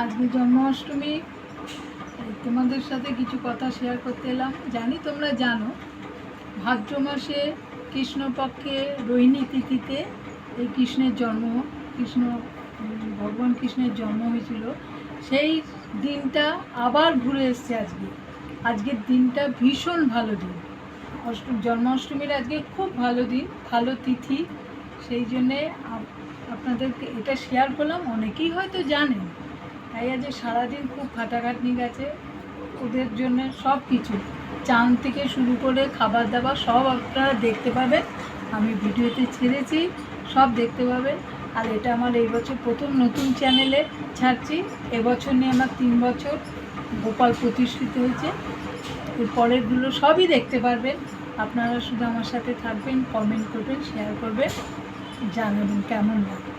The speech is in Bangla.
আজকে জন্মাষ্টমী, তোমাদের সাথে কিছু কথা শেয়ার করতে এলাম। জানি তোমরা জানো, ভাদ্র মাসে কৃষ্ণপক্ষে রোহিণী তিথিতে এই কৃষ্ণের জন্ম, ভগবান কৃষ্ণের জন্ম হয়েছিল। সেই দিনটা আবার ঘুরে এসছে আজকের দিনটা ভীষণ ভালো দিন। জন্মাষ্টমীর আজকে খুব ভালো দিন, ভালো তিথি। সেই জন্যে আপনাদেরকে এটা শেয়ার করলাম। অনেকেই হয়তো জানেন, তাই আজ সারাদিন খুব খাটাখাটনি গেছে ওদের জন্য। সব কিছু চান থেকে শুরু করে খাবার দাবার সব আপনারা দেখতে পাবেন। আমি ভিডিওতে ছেড়েছি, সব দেখতে পাবেন। আর এটা আমার এই বছর প্রথম নতুন চ্যানেলে ছাড়ছি। এবছর নিয়ে আমার 3 বছর গোপাল প্রতিষ্ঠিত হয়েছে। এর পরেরগুলো সবই দেখতে পারবেন। আপনারা শুধু আমার সাথে থাকবেন, কমেন্ট করবেন, শেয়ার করবেন, জানাবেন কেমন লাগে।